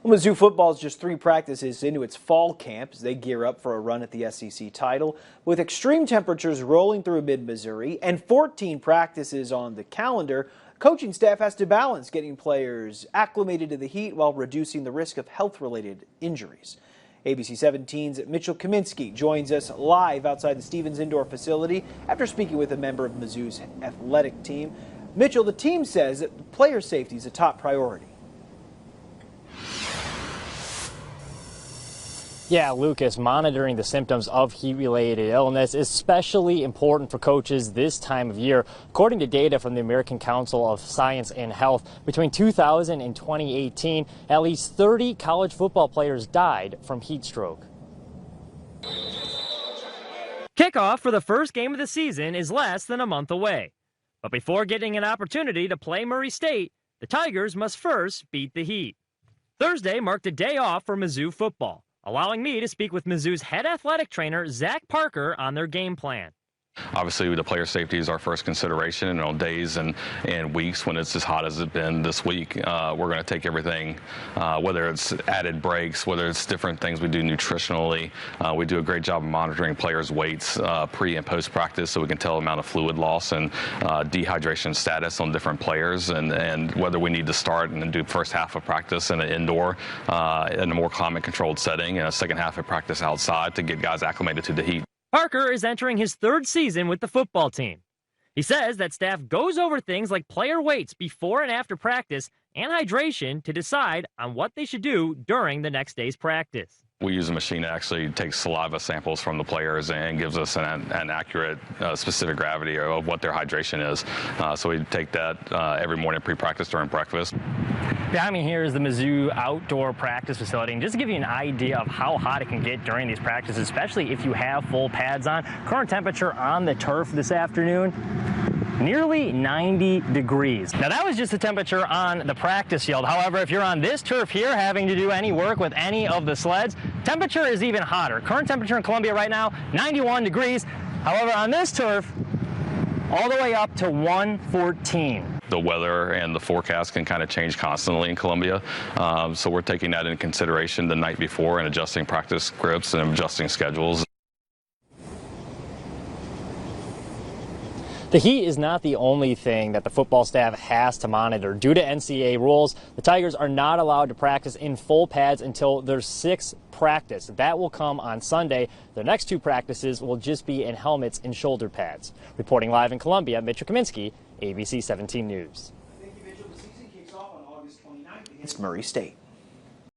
Well, Mizzou football is just 3 practices into its fall camp as they gear up for a run at the SEC title. With extreme temperatures rolling through mid-Missouri and 14 practices on the calendar, coaching staff has to balance getting players acclimated to the heat while reducing the risk of health-related injuries. ABC 17's Mitchell Kaminsky joins us live outside the Stevens Indoor facility after speaking with a member of Mizzou's athletic team. Mitchell, the team says that player safety is a top priority. Yeah, Lucas, monitoring the symptoms of heat-related illness is especially important for coaches this time of year. According to data from the American Council of Science and Health, between 2000 and 2018, at least 30 college football players died from heat stroke. Kickoff for the first game of the season is less than a month away. But before getting an opportunity to play Murray State, the Tigers must first beat the Heat. Thursday marked a day off for Mizzou football, allowing me to speak with Mizzou's head athletic trainer, Zach Parker, on their game plan. Obviously, the player safety is our first consideration, and on days and weeks when it's as hot as it's been this week, we're going to take everything, whether it's added breaks, whether it's different things we do nutritionally. We do a great job of monitoring players' weights pre and post practice so we can tell the amount of fluid loss and dehydration status on different players, and whether we need to start and then do first half of practice in an indoor in a more climate controlled setting and a second half of practice outside to get guys acclimated to the heat. Parker is entering his 3rd season with the football team. He says that staff goes over things like player weights before and after practice and hydration to decide on what they should do during the next day's practice. We use a machine that actually takes saliva samples from the players and gives us an accurate, specific gravity of what their hydration is. So we take that every morning pre-practice during breakfast. Behind me here is the Mizzou outdoor practice facility, and just to give you an idea of how hot it can get during these practices, especially if you have full pads on. Current temperature on the turf this afternoon, nearly 90 degrees. Now that was just the temperature on the practice field. However, if you're on this turf here having to do any work with any of the sleds, temperature is even hotter. Current temperature in Columbia right now, 91 degrees. However, on this turf, all the way up to 114. The weather and the forecast can kind of change constantly in Columbia, so we're taking that into consideration the night before and adjusting practice scripts and adjusting schedules. The heat is not the only thing that the football staff has to monitor. Due to NCAA rules, the Tigers are not allowed to practice in full pads until their 6th practice. That will come on Sunday. Their next 2 practices will just be in helmets and shoulder pads. Reporting live in Columbia, Mitchell Kaminsky, ABC 17 News. Thank you, Mitchell. The season kicks off on August 29th against Murray State.